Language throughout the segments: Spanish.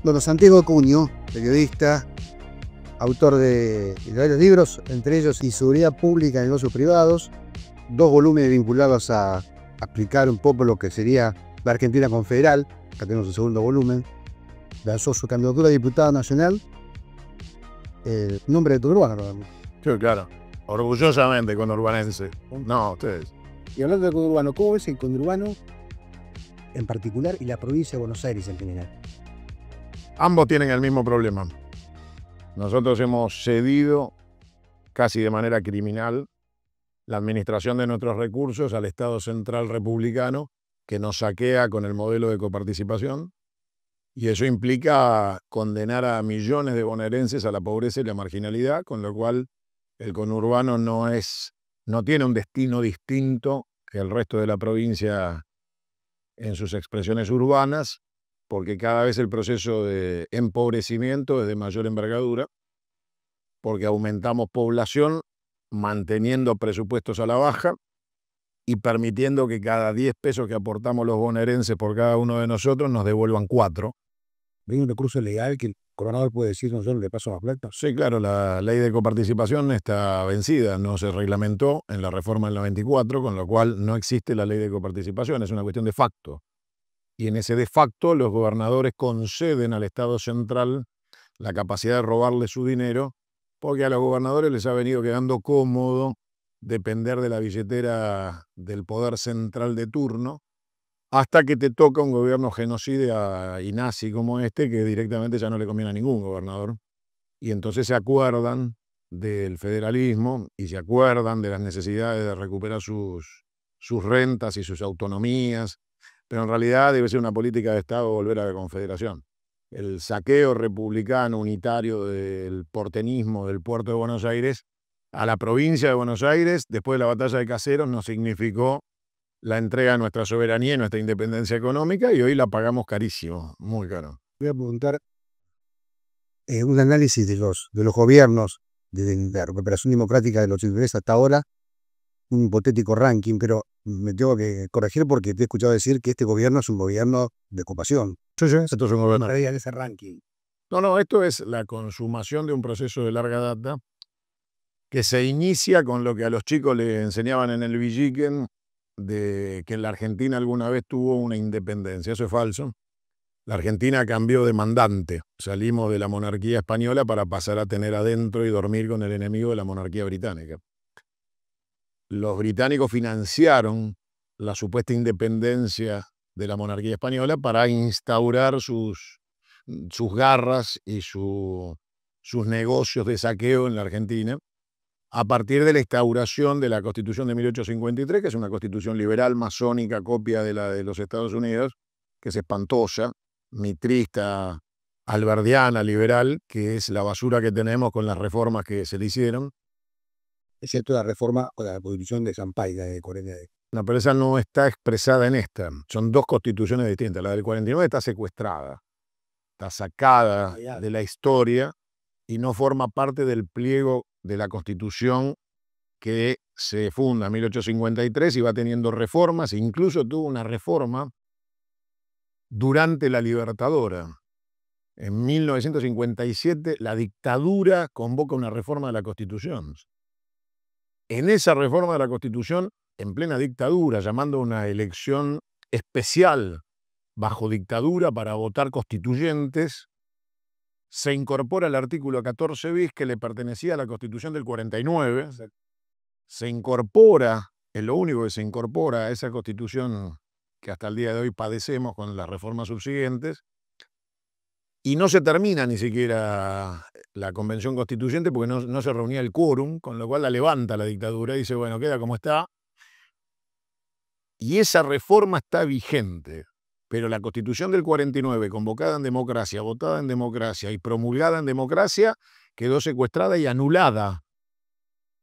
Don Santiago Cuño, periodista, autor de varios libros, entre ellos Inseguridad Pública en Negocios Privados, 2 volúmenes vinculados a explicar un poco lo que sería la Argentina confederal, acá tenemos el segundo volumen, lanzó su candidatura a diputada nacional, el nombre de Conurbano. Sí, claro, orgullosamente conurbanense. No, ustedes. Y hablando de Conurbano, ¿cómo ves el conurbano en particular y la provincia de Buenos Aires en general? Ambos tienen el mismo problema. Nosotros hemos cedido casi de manera criminal la administración de nuestros recursos al Estado Central Republicano, que nos saquea con el modelo de coparticipación, y eso implica condenar a millones de bonaerenses a la pobreza y la marginalidad, con lo cual el conurbano no tiene un destino distinto que el resto de la provincia en sus expresiones urbanas, porque cada vez el proceso de empobrecimiento es de mayor envergadura, porque aumentamos población manteniendo presupuestos a la baja y permitiendo que cada 10 pesos que aportamos los bonaerenses por cada uno de nosotros nos devuelvan 4. ¿Hay un recurso legal que el gobernador puede decir nosotros le paso más plata? Sí, claro, la ley de coparticipación está vencida, no se reglamentó en la reforma del 94, con lo cual no existe la ley de coparticipación, es una cuestión de facto. Y en ese de facto los gobernadores conceden al Estado Central la capacidad de robarle su dinero, porque a los gobernadores les ha venido quedando cómodo depender de la billetera del poder central de turno, hasta que te toca un gobierno genocida y nazi como este, que directamente ya no le conviene a ningún gobernador. Y entonces se acuerdan del federalismo y se acuerdan de las necesidades de recuperar sus rentas y sus autonomías, pero en realidad debe ser una política de Estado volver a la confederación. El saqueo republicano unitario del porteñismo del puerto de Buenos Aires a la provincia de Buenos Aires, después de la batalla de Caseros, nos significó la entrega de nuestra soberanía y nuestra independencia económica, y hoy la pagamos carísimo, muy caro. Voy a preguntar un análisis de los gobiernos de la recuperación democrática de los 83 hasta ahora, un hipotético ranking, pero me tengo que corregir porque te he escuchado decir que este gobierno es un gobierno de ocupación. Sí, esto es un gobierno. No ese ranking. No, esto es la consumación de un proceso de larga data que se inicia con lo que a los chicos le enseñaban en el Villiquen, de que la Argentina alguna vez tuvo una independencia. Eso es falso. La Argentina cambió de mandante. Salimos de la monarquía española para pasar a tener adentro y dormir con el enemigo de la monarquía británica. Los británicos financiaron la supuesta independencia de la monarquía española para instaurar sus garras y sus negocios de saqueo en la Argentina, a partir de la instauración de la Constitución de 1853, que es una constitución liberal, masónica, copia de la de los Estados Unidos, que es espantosa, mitrista, alberdiana, liberal, que es la basura que tenemos con las reformas que se le hicieron. Excepto la reforma o la constitución de Sampaio de 40. No, pero esa no está expresada en esta. Son 2 constituciones distintas. La del 49 está secuestrada, está sacada de la historia y no forma parte del pliego de la Constitución que se funda en 1853 y va teniendo reformas. Incluso tuvo una reforma durante la Libertadora. En 1957 la dictadura convoca una reforma de la Constitución. En esa reforma de la Constitución, en plena dictadura, llamando a una elección especial bajo dictadura para votar constituyentes, se incorpora el artículo 14 bis que le pertenecía a la Constitución del 49. Se incorpora, es lo único que se incorpora a esa Constitución que hasta el día de hoy padecemos con las reformas subsiguientes, y no se termina ni siquiera la convención constituyente porque no se reunía el quórum, con lo cual la levanta la dictadura y dice, bueno, queda como está. Y esa reforma está vigente, pero la Constitución del 49, convocada en democracia, votada en democracia y promulgada en democracia, quedó secuestrada y anulada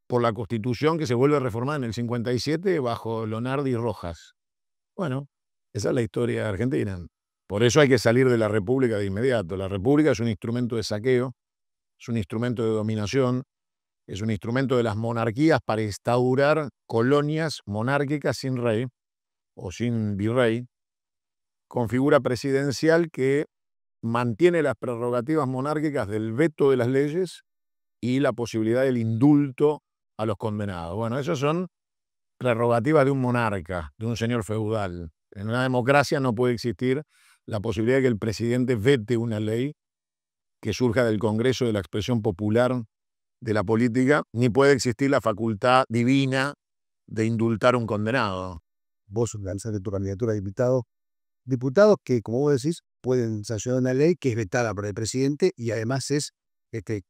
por la Constitución que se vuelve a reformar en el 57 bajo Lonardi y Rojas. Bueno, esa es la historia argentina. Por eso hay que salir de la República de inmediato. La República es un instrumento de saqueo, es un instrumento de dominación, es un instrumento de las monarquías para instaurar colonias monárquicas sin rey o sin virrey, con figura presidencial que mantiene las prerrogativas monárquicas del veto de las leyes y la posibilidad del indulto a los condenados. Bueno, esas son prerrogativas de un monarca, de un señor feudal. En una democracia no puede existir la posibilidad de que el presidente vete una ley que surja del Congreso, de la expresión popular de la política, ni puede existir la facultad divina de indultar a un condenado. Vos lanzaste tu candidatura a diputado. Diputados que, como vos decís, pueden sancionar una ley que es vetada por el presidente y además es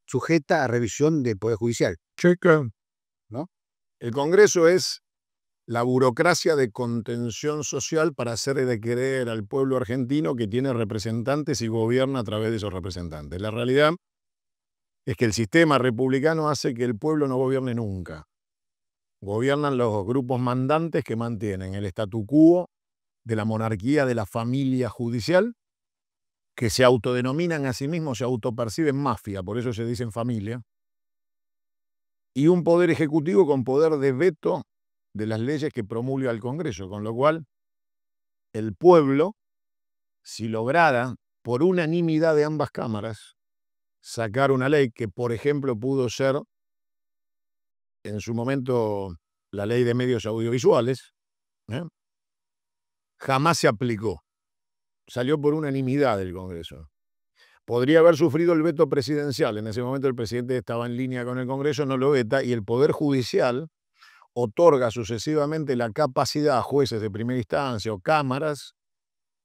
sujeta a revisión del Poder Judicial. Checa. ¿No? El Congreso es la burocracia de contención social para hacer de creer al pueblo argentino que tiene representantes y gobierna a través de esos representantes. La realidad es que el sistema republicano hace que el pueblo no gobierne nunca. Gobiernan los grupos mandantes que mantienen el statu quo de la monarquía de la familia judicial, que se autodenominan a sí mismos, se autoperciben mafia, por eso se dicen familia, y un poder ejecutivo con poder de veto de las leyes que promulga el Congreso, con lo cual el pueblo, si lograra por unanimidad de ambas cámaras sacar una ley que, por ejemplo, pudo ser en su momento la ley de medios audiovisuales, jamás se aplicó. Salió por unanimidad del Congreso. Podría haber sufrido el veto presidencial. En ese momento el presidente estaba en línea con el Congreso, no lo veta, y el Poder Judicial otorga sucesivamente la capacidad a jueces de primera instancia o cámaras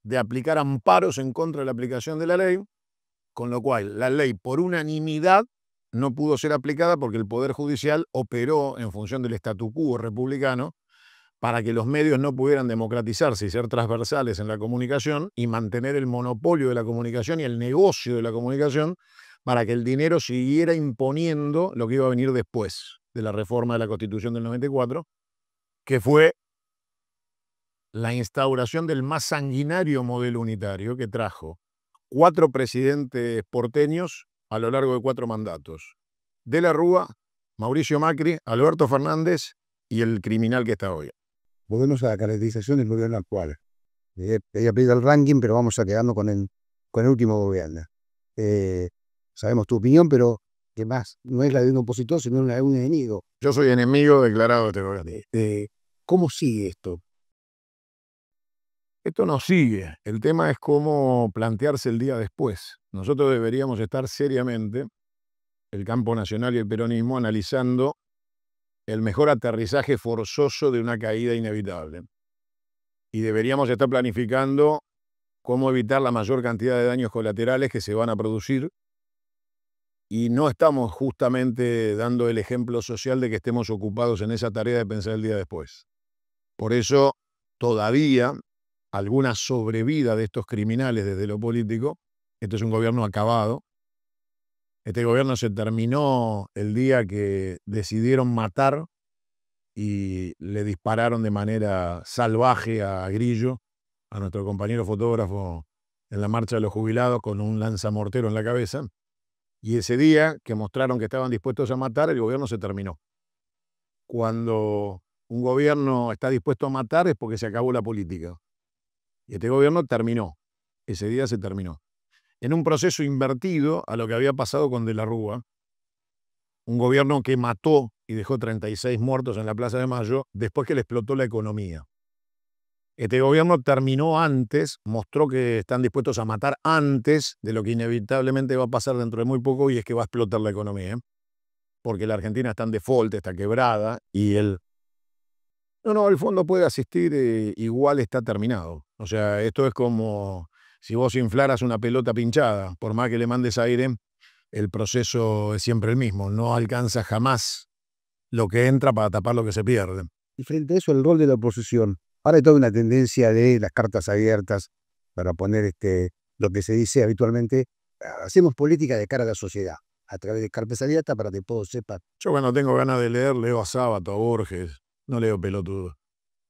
de aplicar amparos en contra de la aplicación de la ley, con lo cual la ley por unanimidad no pudo ser aplicada porque el Poder Judicial operó en función del statu quo republicano para que los medios no pudieran democratizarse y ser transversales en la comunicación y mantener el monopolio de la comunicación y el negocio de la comunicación para que el dinero siguiera imponiendo lo que iba a venir después de la reforma de la Constitución del 94, que fue la instauración del más sanguinario modelo unitario que trajo 4 presidentes porteños a lo largo de 4 mandatos. De la Rúa, Mauricio Macri, Alberto Fernández y el criminal que está hoy. Volvemos a la caracterización del gobierno actual. Ella pide el ranking, pero vamos a quedarnos con el último gobierno. Sabemos tu opinión, pero que más no es la de un opositor, sino la de un enemigo. Yo soy enemigo declarado de este gobierno. ¿Cómo sigue esto? Esto no sigue. El tema es cómo plantearse el día después. Nosotros deberíamos estar seriamente, el campo nacional y el peronismo, analizando el mejor aterrizaje forzoso de una caída inevitable. Y deberíamos estar planificando cómo evitar la mayor cantidad de daños colaterales que se van a producir. Y no estamos justamente dando el ejemplo social de que estemos ocupados en esa tarea de pensar el día después. Por eso, todavía, alguna sobrevida de estos criminales desde lo político. Esto es un gobierno acabado. Este gobierno se terminó el día que decidieron matar y le dispararon de manera salvaje a Grillo, a nuestro compañero fotógrafo en la marcha de los jubilados, con un lanzamortero en la cabeza. Y ese día que mostraron que estaban dispuestos a matar, el gobierno se terminó. Cuando un gobierno está dispuesto a matar es porque se acabó la política. Y este gobierno terminó. Ese día se terminó. En un proceso invertido a lo que había pasado con De la Rúa, un gobierno que mató y dejó 36 muertos en la Plaza de Mayo después que le explotó la economía. Este gobierno terminó antes, mostró que están dispuestos a matar antes de lo que inevitablemente va a pasar dentro de muy poco, y es que va a explotar la economía. Porque la Argentina está en default, está quebrada, y el fondo puede asistir, igual está terminado. O sea, esto es como si vos inflaras una pelota pinchada, por más que le mandes aire, el proceso es siempre el mismo, no alcanza jamás lo que entra para tapar lo que se pierde. Y frente a eso, el rol de la oposición. Ahora hay toda una tendencia de las cartas abiertas para poner lo que se dice habitualmente, hacemos política de cara a la sociedad, a través de cartas abiertas para que todos sepan. Yo cuando tengo ganas de leer, leo a Sábato, a Borges, no leo pelotudo.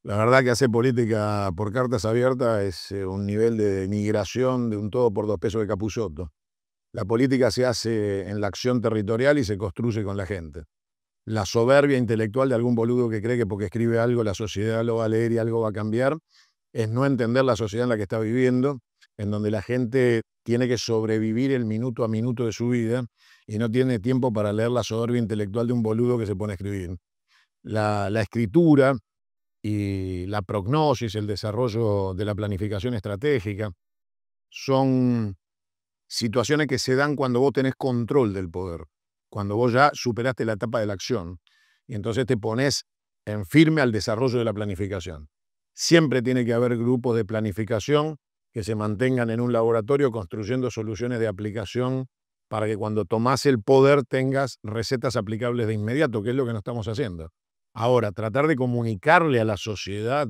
La verdad que hacer política por cartas abiertas es un nivel de migración de un todo por 2 pesos de Capusotto. La política se hace en la acción territorial y se construye con la gente. La soberbia intelectual de algún boludo que cree que porque escribe algo la sociedad lo va a leer y algo va a cambiar es no entender la sociedad en la que está viviendo en donde la gente tiene que sobrevivir el minuto a minuto de su vida y no tiene tiempo para leer la soberbia intelectual de un boludo que se pone a escribir. La escritura y la prognosis, el desarrollo de la planificación estratégica, son situaciones que se dan cuando vos tenés control del poder, cuando vos ya superaste la etapa de la acción y entonces te pones en firme al desarrollo de la planificación. Siempre tiene que haber grupos de planificación que se mantengan en un laboratorio construyendo soluciones de aplicación para que cuando tomás el poder tengas recetas aplicables de inmediato, que es lo que no estamos haciendo. Ahora, tratar de comunicarle a la sociedad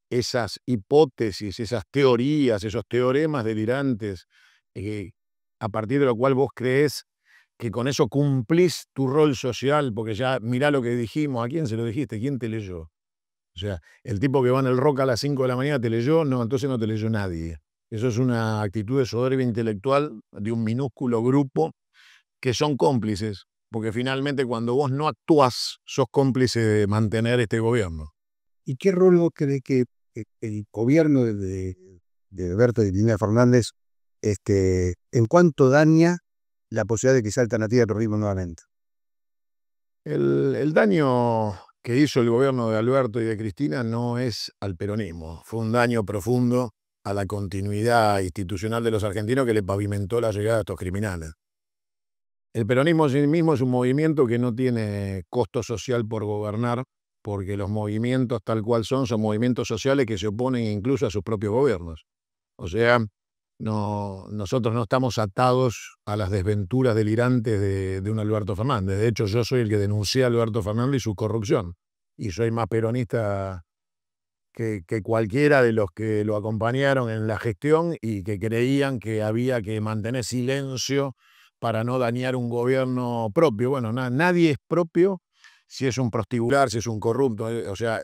esas hipótesis, esas teorías, esos teoremas delirantes, a partir de lo cual vos creés que con eso cumplís tu rol social, porque ya mirá lo que dijimos, ¿a quién se lo dijiste? ¿Quién te leyó? O sea, el tipo que va en el rock a las 5 de la mañana te leyó, no, entonces no te leyó nadie. Eso es una actitud de soberbia intelectual de un minúsculo grupo que son cómplices, porque finalmente cuando vos no actuás, sos cómplice de mantener este gobierno. ¿Y qué rol vos crees que el gobierno de Alberto y Cristina Fernández, en cuánto daña la posibilidad de que sea alternativa de peronismo nuevamente? El daño que hizo el gobierno de Alberto y de Cristina no es al peronismo, fue un daño profundo a la continuidad institucional de los argentinos que le pavimentó la llegada de estos criminales. El peronismo en sí mismo es un movimiento que no tiene costo social por gobernar, porque los movimientos tal cual son movimientos sociales que se oponen incluso a sus propios gobiernos. O sea, nosotros no estamos atados a las desventuras delirantes de un Alberto Fernández. De hecho, yo soy el que denuncié a Alberto Fernández y su corrupción. Y soy más peronista que cualquiera de los que lo acompañaron en la gestión y que creían que había que mantener silencio para no dañar un gobierno propio. Bueno, nadie es propio si es un prostíbulo, si es un corrupto. O sea,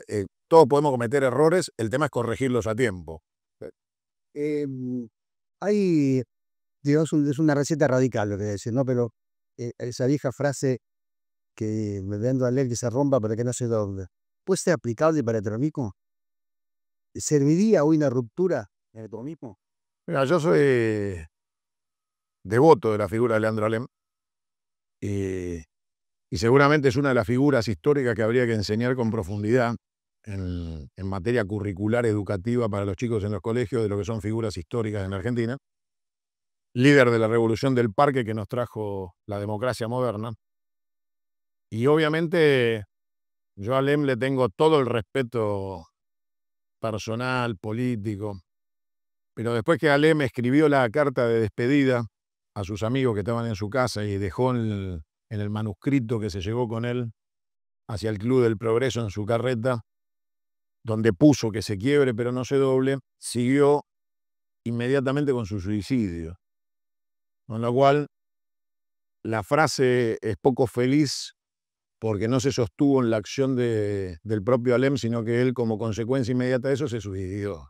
todos podemos cometer errores, el tema es corregirlos a tiempo. Hay, digamos, es una receta radical lo que decís, ¿no? Pero esa vieja frase que me vendo a leer que se rompa para que no se doble, ¿puede ser aplicable para el peronismo? ¿Serviría hoy una ruptura en el peronismo? Mira, yo soy devoto de la figura de Leandro Alem y seguramente es una de las figuras históricas que habría que enseñar con profundidad en materia curricular educativa para los chicos en los colegios de lo que son figuras históricas en Argentina. Líder de la revolución del parque que nos trajo la democracia moderna. Y obviamente yo a Alem le tengo todo el respeto personal, político, pero después que Alem escribió la carta de despedida a sus amigos que estaban en su casa y dejó en el manuscrito que se llevó con él hacia el Club del Progreso en su carreta, donde puso que se quiebre pero no se doble, siguió inmediatamente con su suicidio. Con lo cual, la frase es poco feliz porque no se sostuvo en la acción del propio Alem, sino que él, como consecuencia inmediata de eso, se suicidó.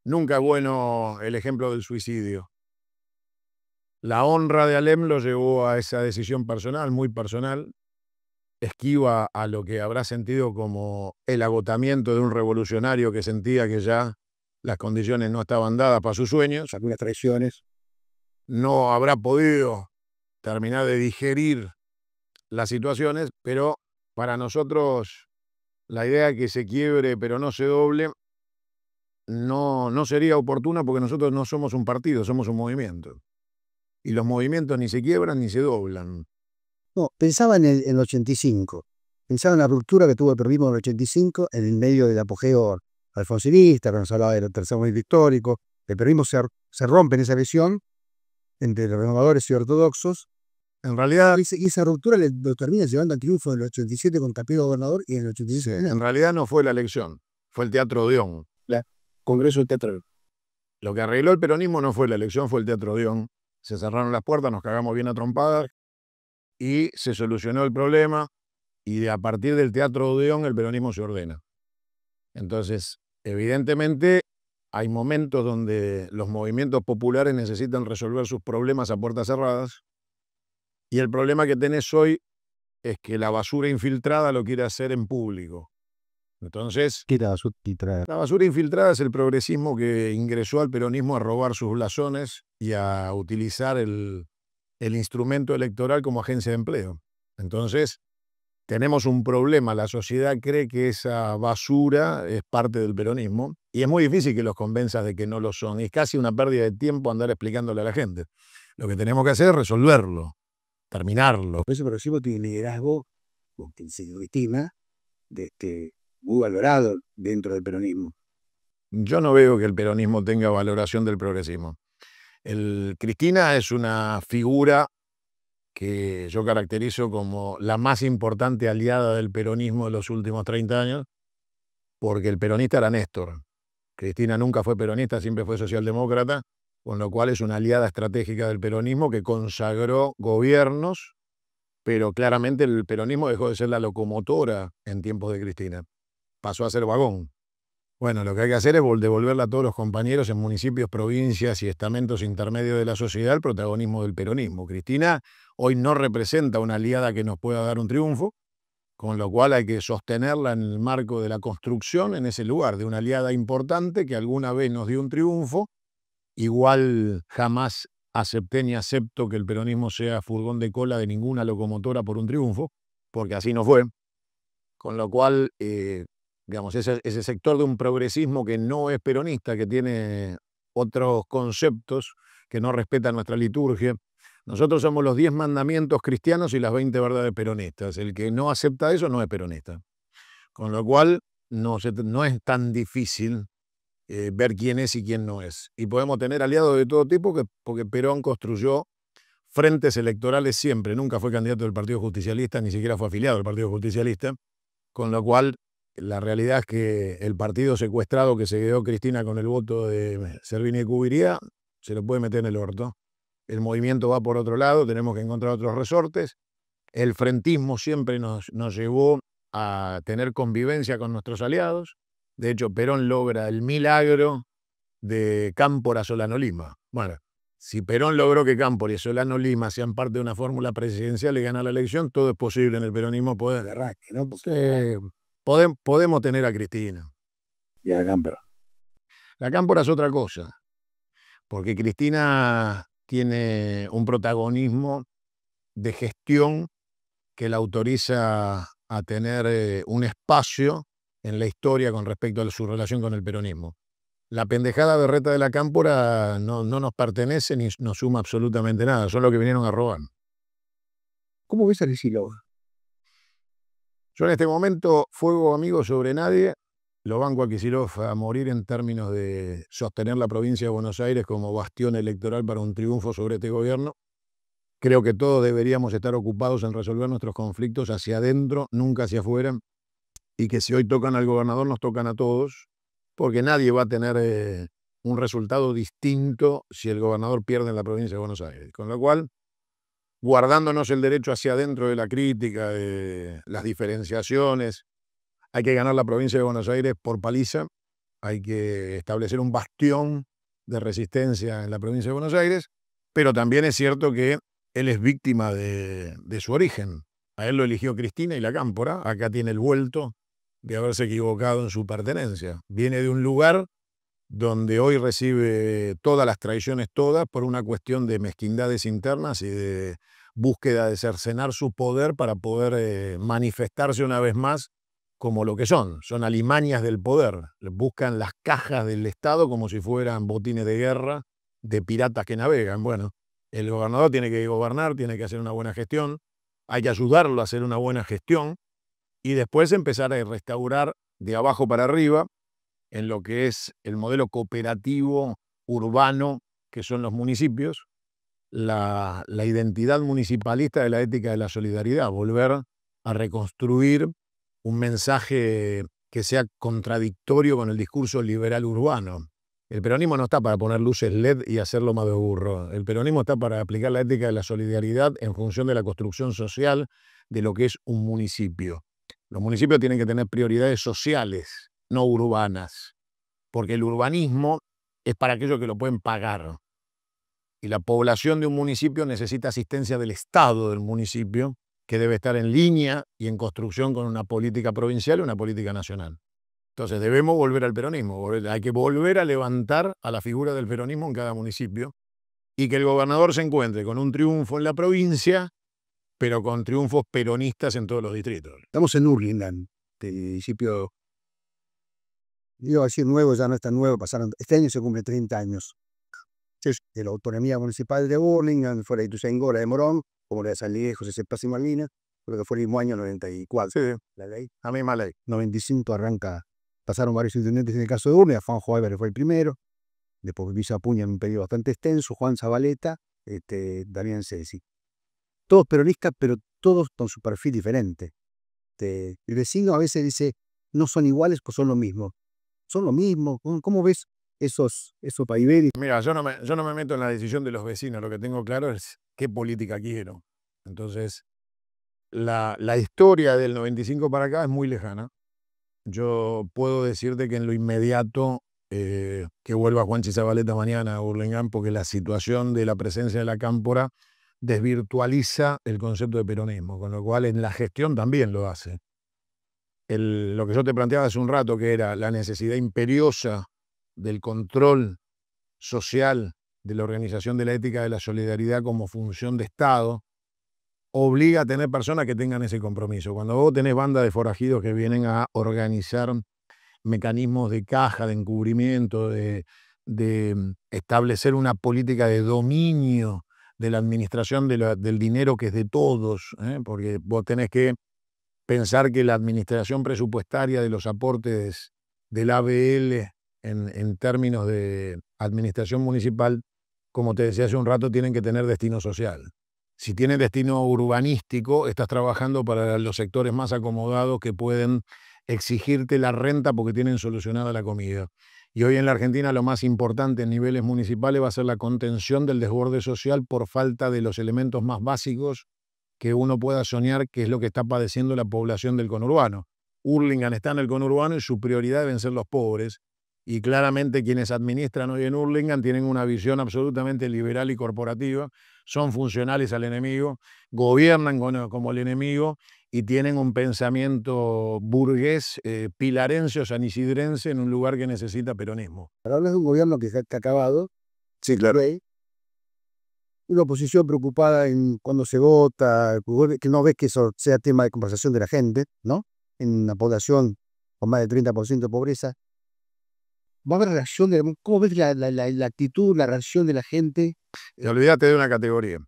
Nunca es bueno el ejemplo del suicidio. La honra de Alem lo llevó a esa decisión personal, muy personal, esquiva a lo que habrá sentido como el agotamiento de un revolucionario que sentía que ya las condiciones no estaban dadas para sus sueños. Algunas traiciones. No habrá podido terminar de digerir las situaciones, pero para nosotros la idea de que se quiebre pero no se doble no sería oportuna porque nosotros no somos un partido, somos un movimiento. Y los movimientos ni se quiebran ni se doblan. No, pensaba en el 85. Pensaba en la ruptura que tuvo el peronismo en el 85, en el medio del apogeo alfonsinista, cuando se hablaba del tercer movimiento histórico. El peronismo se rompe en esa visión entre los renovadores y ortodoxos. En realidad, Y esa ruptura lo termina llevando al triunfo en el 87 con Tapio gobernador y en el 86. en realidad no fue la elección, fue el Teatro Odeón. Congreso del Teatro. Lo que arregló el peronismo no fue la elección, fue el Teatro Odeón. Se cerraron las puertas, nos cagamos bien a trompadas y se solucionó el problema y a partir del Teatro Odeón el peronismo se ordena. Entonces, evidentemente, hay momentos donde los movimientos populares necesitan resolver sus problemas a puertas cerradas y el problema que tenés hoy es que la basura infiltrada lo quiere hacer en público. Entonces, ¿Qué era basura infiltrada? la basura infiltrada es el progresismo que ingresó al peronismo a robar sus blasones y a utilizar el instrumento electoral como agencia de empleo. Entonces, tenemos un problema. La sociedad cree que esa basura es parte del peronismo y es muy difícil que los convenzas de que no lo son. Es casi una pérdida de tiempo andar explicándole a la gente. Lo que tenemos que hacer es resolverlo, terminarlo. Por eso progresivo tiene liderazgo, que se estima, muy valorado dentro del peronismo. Yo no veo que el peronismo tenga valoración del progresismo. Cristina es una figura que yo caracterizo como la más importante aliada del peronismo de los últimos 30 años, porque el peronista era Néstor. Cristina nunca fue peronista, siempre fue socialdemócrata, con lo cual es una aliada estratégica del peronismo que consagró gobiernos, pero claramente el peronismo dejó de ser la locomotora en tiempos de Cristina. Pasó a ser vagón. Bueno, lo que hay que hacer es devolverle a todos los compañeros en municipios, provincias y estamentos intermedios de la sociedad el protagonismo del peronismo. Cristina hoy no representa una aliada que nos pueda dar un triunfo, con lo cual hay que sostenerla en el marco de la construcción en ese lugar, de una aliada importante que alguna vez nos dio un triunfo. Igual jamás acepté ni acepto que el peronismo sea furgón de cola de ninguna locomotora por un triunfo, porque así no fue. Con lo cual, digamos, ese sector de un progresismo que no es peronista, que tiene otros conceptos, que no respeta nuestra liturgia. Nosotros somos los 10 mandamientos cristianos y las 20 verdades peronistas. El que no acepta eso no es peronista. Con lo cual, no es tan difícil ver quién es y quién no es. Y podemos tener aliados de todo tipo porque Perón construyó frentes electorales siempre. Nunca fue candidato del Partido Justicialista, ni siquiera fue afiliado al Partido Justicialista. Con lo cual, la realidad es que el partido secuestrado que se quedó Cristina con el voto de Servini y Cubiría se lo puede meter en el orto. El movimiento va por otro lado, tenemos que encontrar otros resortes. El frentismo siempre nos llevó a tener convivencia con nuestros aliados. De hecho, Perón logra el milagro de Cámpora Solano Lima. Bueno, si Perón logró que Cámpora y Solano Lima sean parte de una fórmula presidencial y gana la elección, todo es posible en el peronismo. ¿No? Podemos tener a Cristina. Y a Cámpora. La Cámpora es otra cosa, porque Cristina tiene un protagonismo de gestión que la autoriza a tener un espacio en la historia con respecto a su relación con el peronismo. La pendejada berreta de la Cámpora no nos pertenece ni nos suma absolutamente nada, son los que vinieron a robar. ¿Cómo ves a Kicillof? Yo en este momento, fuego amigo sobre nadie, lo banco a Kicillof a morir en términos de sostener la provincia de Buenos Aires como bastión electoral para un triunfo sobre este gobierno. Creo que todos deberíamos estar ocupados en resolver nuestros conflictos hacia adentro, nunca hacia afuera, y que si hoy tocan al gobernador, nos tocan a todos, porque nadie va a tener un resultado distinto si el gobernador pierde en la provincia de Buenos Aires. Con lo cual, guardándonos el derecho hacia adentro de la crítica, de las diferenciaciones, hay que ganar la provincia de Buenos Aires por paliza, hay que establecer un bastión de resistencia en la provincia de Buenos Aires, pero también es cierto que él es víctima de su origen. A él lo eligió Cristina y la Cámpora, acá tiene el vuelto de haberse equivocado en su pertenencia. Viene de un lugar donde hoy recibe todas las traiciones todas por una cuestión de mezquindades internas y de búsqueda de cercenar su poder para poder manifestarse una vez más como lo que son alimañas del poder. Buscan las cajas del Estado como si fueran botines de guerra de piratas que navegan. Bueno, el gobernador tiene que gobernar, tiene que hacer una buena gestión, hay que ayudarlo a hacer una buena gestión y después empezar a restaurar de abajo para arriba en lo que es el modelo cooperativo urbano que son los municipios, la identidad municipalista de la ética de la solidaridad, volver a reconstruir un mensaje que sea contradictorio con el discurso liberal urbano. El peronismo no está para poner luces LED y hacerlo más de burro. El peronismo está para aplicar la ética de la solidaridad en función de la construcción social de lo que es un municipio. Los municipios tienen que tener prioridades sociales, no urbanas, porque el urbanismo es para aquellos que lo pueden pagar. Y la población de un municipio necesita asistencia del Estado del municipio que debe estar en línea y en construcción con una política provincial y una política nacional. Entonces debemos volver al peronismo, hay que volver a levantar a la figura del peronismo en cada municipio y que el gobernador se encuentre con un triunfo en la provincia, pero con triunfos peronistas en todos los distritos. Estamos en Hurlingham, este municipio, iba a decir nuevo, ya no es tan nuevo, este año se cumple 30 años. De la autonomía municipal de Hurlingham, fue la Ituzaingó, la de Morón, como la de San Luis, José Cepaz y Malvina, creo que fue el mismo año 94. Sí, la ley. la misma ley. 95 arranca, pasaron varios intendentes en el caso de Hurlingham, Juan Álvarez fue el primero, después Villa Puña en un periodo bastante extenso, Juan Zabaleta, Damián Cesi. Todos peronistas, pero todos con su perfil diferente. El vecino a veces dice, no son iguales, pues son lo mismo. Son lo mismo. ¿Cómo ves esos vaivenes? Mira, yo no me meto en la decisión de los vecinos, lo que tengo claro es qué política quiero. Entonces, la historia del 95 para acá es muy lejana. Yo puedo decirte que en lo inmediato, que vuelva Juanchi Zabaleta mañana a Hurlingham, porque la situación de la presencia de la Cámpora desvirtualiza el concepto de peronismo, con lo cual en la gestión también lo hace. Lo que yo te planteaba hace un rato, que era la necesidad imperiosa del control social, de la organización de la ética de la solidaridad como función de Estado, obliga a tener personas que tengan ese compromiso. Cuando vos tenés bandas de forajidos que vienen a organizar mecanismos de caja, de encubrimiento, de establecer una política de dominio de la administración del dinero que es de todos, porque vos tenés que pensar que la administración presupuestaria de los aportes del ABL en términos de administración municipal, como te decía hace un rato, tienen que tener destino social. Si tienen destino urbanístico, estás trabajando para los sectores más acomodados que pueden exigirte la renta porque tienen solucionada la comida. Y hoy en la Argentina lo más importante en niveles municipales va a ser la contención del desborde social por falta de los elementos más básicos que uno pueda soñar, que es lo que está padeciendo la población del conurbano. Hurlingham está en el conurbano y su prioridad deben ser los pobres. Y claramente quienes administran hoy en Hurlingham tienen una visión absolutamente liberal y corporativa, son funcionales al enemigo, gobiernan como el enemigo y tienen un pensamiento burgués, pilarense o sanisidrense en un lugar que necesita peronismo. Hablas de un gobierno que está acabado. Sí, claro. Una oposición preocupada en cuando se vota, que no ves que eso sea tema de conversación de la gente, ¿no? En una población con más del 30% de pobreza. Va a haber reacción ¿cómo ves la actitud, la reacción de la gente? Y olvídate de una categoría.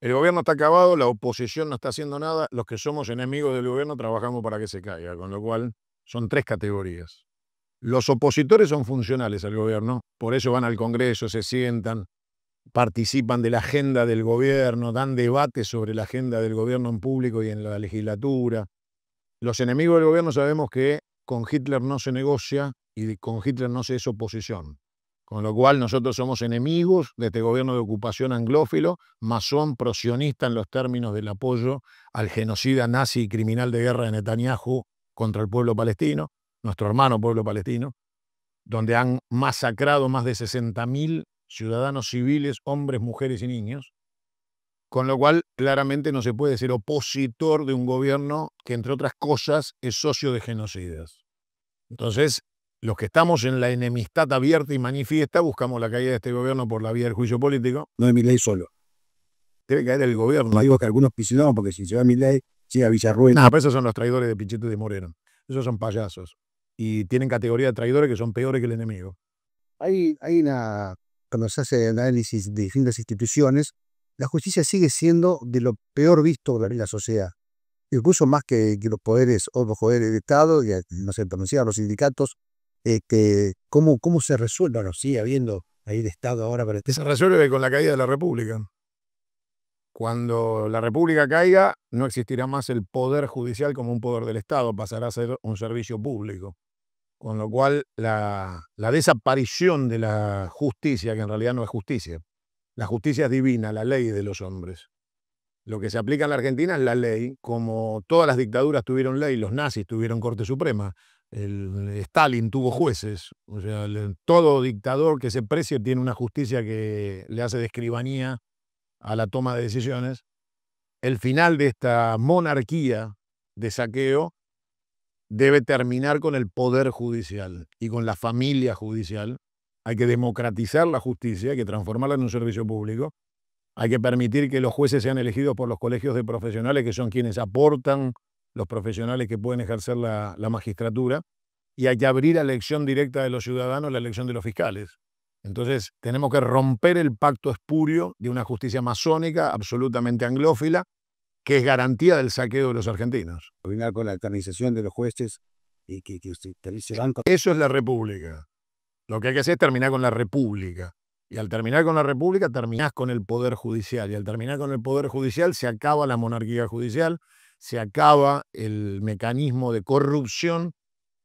El gobierno está acabado, la oposición no está haciendo nada, los que somos enemigos del gobierno trabajamos para que se caiga, con lo cual son tres categorías. Los opositores son funcionales al gobierno, por eso van al Congreso, se sientan, participan de la agenda del gobierno, dan debates sobre la agenda del gobierno en público y en la legislatura. Los enemigos del gobierno sabemos que con Hitler no se negocia y con Hitler no se es oposición. Con lo cual nosotros somos enemigos de este gobierno de ocupación anglófilo, masón, prosionista en los términos del apoyo al genocida nazi y criminal de guerra de Netanyahu contra el pueblo palestino, nuestro hermano pueblo palestino, donde han masacrado más de 60.000 ciudadanos civiles, hombres, mujeres y niños, con lo cual claramente no se puede ser opositor de un gobierno que, entre otras cosas, es socio de genocidas. Entonces, los que estamos en la enemistad abierta y manifiesta buscamos la caída de este gobierno por la vía del juicio político. No es Milei solo. Debe caer el gobierno. No digo que algunos pisionados, porque si llega Milei, llega Villarruel. No, pero esos son los traidores de Pichetto y de Moreno. Esos son payasos. Y tienen categoría de traidores que son peores que el enemigo. Cuando se hace análisis de distintas instituciones, la justicia sigue siendo de lo peor visto en la sociedad. Incluso más que los poderes, otros poderes del Estado, y no sé, pronunciar los sindicatos, cómo se resuelve. Bueno, sigue habiendo ahí el Estado ahora. Se resuelve con la caída de la República. Cuando la República caiga, no existirá más el poder judicial como un poder del Estado, pasará a ser un servicio público. Con lo cual, la desaparición de la justicia, que en realidad no es justicia, la justicia es divina, la ley de los hombres. Lo que se aplica en la Argentina es la ley, como todas las dictaduras tuvieron ley, los nazis tuvieron Corte Suprema, Stalin tuvo jueces, o sea, todo dictador que se precie tiene una justicia que le hace de escribanía a la toma de decisiones, el final de esta monarquía de saqueo debe terminar con el poder judicial y con la familia judicial. Hay que democratizar la justicia, hay que transformarla en un servicio público. Hay que permitir que los jueces sean elegidos por los colegios de profesionales, que son quienes aportan los profesionales que pueden ejercer la magistratura. Y hay que abrir a la elección directa de los ciudadanos la elección de los fiscales. Entonces, tenemos que romper el pacto espurio de una justicia masónica, absolutamente anglófila, que es garantía del saqueo de los argentinos. Terminar con la eternización de los jueces y que usted se van con... Eso es la república. Lo que hay que hacer es terminar con la república. Y al terminar con la república, terminás con el poder judicial. Y al terminar con el poder judicial, se acaba la monarquía judicial, se acaba el mecanismo de corrupción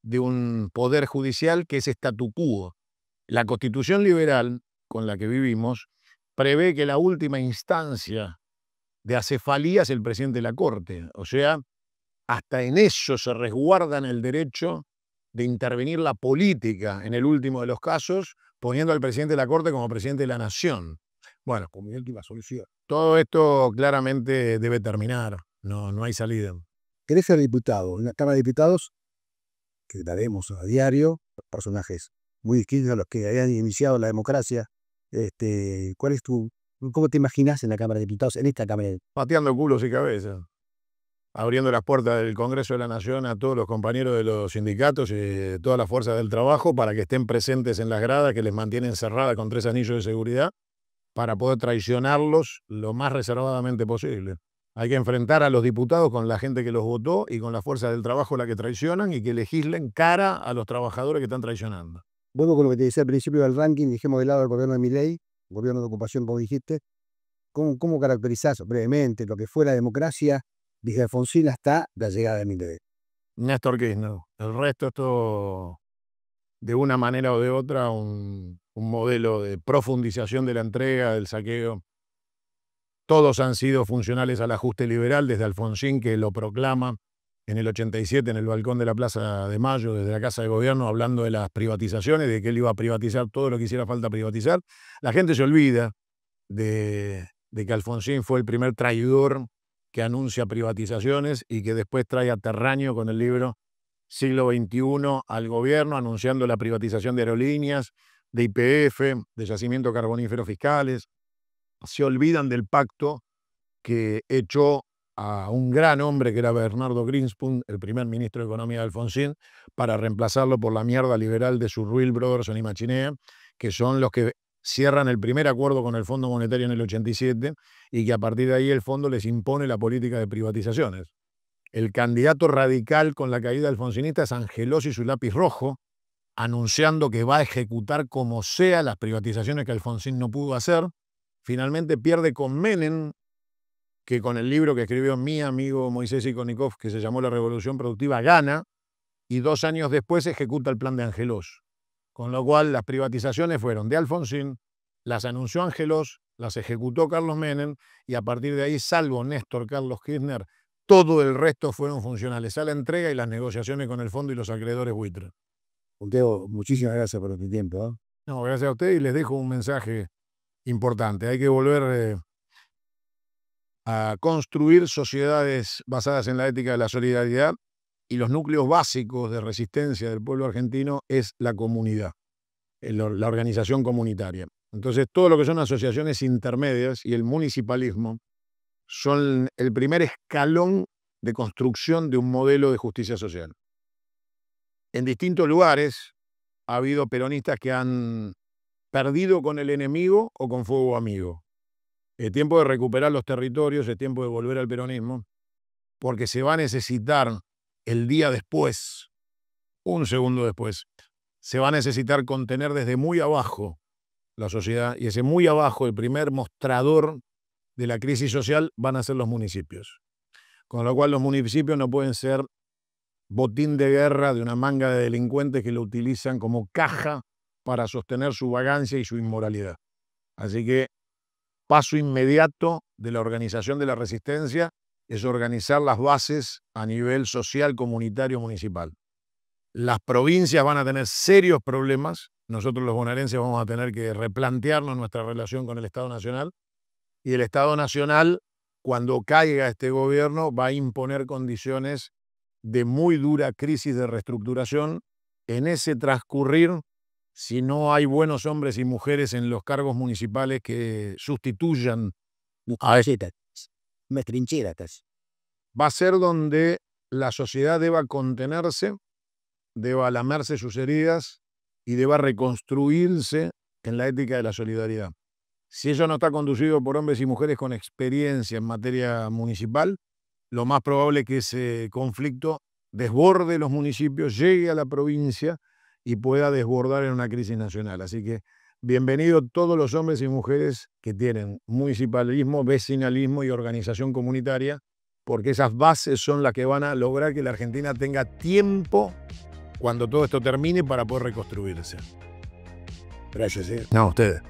de un poder judicial que es statu quo. La Constitución liberal con la que vivimos prevé que la última instancia de acefalía es el presidente de la Corte. O sea, hasta en eso se resguardan el derecho de intervenir la política en el último de los casos, poniendo al presidente de la Corte como presidente de la Nación. Bueno, como última solución. Todo esto claramente debe terminar. No hay salida. ¿Querés ser diputado? En la Cámara de Diputados, que daremos a diario, personajes muy distintos a los que habían iniciado la democracia. ¿Cómo te imaginas en la Cámara de Diputados, en esta Cámara? Pateando culos y cabezas, abriendo las puertas del Congreso de la Nación a todos los compañeros de los sindicatos y de todas las fuerzas del trabajo para que estén presentes en las gradas que les mantienen cerradas con 3 anillos de seguridad para poder traicionarlos lo más reservadamente posible. Hay que enfrentar a los diputados con la gente que los votó y con las fuerzas del trabajo la que traicionan y que legislen cara a los trabajadores que están traicionando. Vuelvo con lo que te decía al principio del ranking, dejemos de lado el gobierno de Milei, gobierno de ocupación, como dijiste. ¿Cómo caracterizás brevemente lo que fue la democracia desde Alfonsín hasta la llegada de Milei? Néstor Kirchner. El resto es todo, de una manera o de otra, un modelo de profundización de la entrega, del saqueo. Todos han sido funcionales al ajuste liberal, desde Alfonsín, que lo proclama en el 87 en el balcón de la Plaza de Mayo, desde la Casa de Gobierno, hablando de las privatizaciones, de que él iba a privatizar todo lo que hiciera falta privatizar. La gente se olvida de que Alfonsín fue el primer traidor que anuncia privatizaciones y que después trae a Terraño con el libro Siglo XXI al gobierno, anunciando la privatización de aerolíneas, de YPF, de yacimientos carboníferos fiscales. Se olvidan del pacto que echó a un gran hombre que era Bernardo Greenspun, el primer ministro de Economía de Alfonsín, para reemplazarlo por la mierda liberal de Surruil, Broderson y Machinea, que son los que cierran el primer acuerdo con el Fondo Monetario en el 87 y que a partir de ahí el fondo les impone la política de privatizaciones. El candidato radical con la caída alfonsinista es Angelós y su lápiz rojo, anunciando que va a ejecutar como sea las privatizaciones que Alfonsín no pudo hacer. Finalmente pierde con Menem, que con el libro que escribió mi amigo Moisés Ikonikov, que se llamó La Revolución Productiva, gana, y 2 años después ejecuta el plan de Angelós. Con lo cual las privatizaciones fueron de Alfonsín, las anunció Angelós, las ejecutó Carlos Menem, y a partir de ahí, salvo Néstor Carlos Kirchner, todo el resto fueron funcionales a la entrega y las negociaciones con el fondo y los acreedores buitres. Punteo, muchísimas gracias por tu tiempo. No, gracias a ustedes, y les dejo un mensaje importante. Hay que volver a construir sociedades basadas en la ética de la solidaridad, y los núcleos básicos de resistencia del pueblo argentino es la comunidad, la organización comunitaria. Entonces, todo lo que son asociaciones intermedias y el municipalismo son el primer escalón de construcción de un modelo de justicia social. En distintos lugares ha habido peronistas que han perdido con el enemigo o con fuego amigo. Es tiempo de recuperar los territorios, es tiempo de volver al peronismo, porque se va a necesitar el día después, un segundo después, se va a necesitar contener desde muy abajo la sociedad, y ese muy abajo, el primer mostrador de la crisis social, van a ser los municipios. Con lo cual los municipios no pueden ser botín de guerra de una manga de delincuentes que lo utilizan como caja para sostener su vagancia y su inmoralidad. Así que paso inmediato de la organización de la resistencia es organizar las bases a nivel social, comunitario, municipal. Las provincias van a tener serios problemas. Nosotros los bonaerenses vamos a tener que replantearnos nuestra relación con el Estado Nacional, y el Estado Nacional, cuando caiga este gobierno, va a imponer condiciones de muy dura crisis de reestructuración. En ese transcurrir, si no hay buenos hombres y mujeres en los cargos municipales que sustituyan a va a ser donde la sociedad deba contenerse, deba lamerse sus heridas y deba reconstruirse en la ética de la solidaridad. Si eso no está conducido por hombres y mujeres con experiencia en materia municipal, lo más probable es que ese conflicto desborde los municipios, llegue a la provincia y pueda desbordar en una crisis nacional. Así que bienvenidos todos los hombres y mujeres que tienen municipalismo, vecinalismo y organización comunitaria, porque esas bases son las que van a lograr que la Argentina tenga tiempo cuando todo esto termine para poder reconstruirse. Gracias. No, ustedes.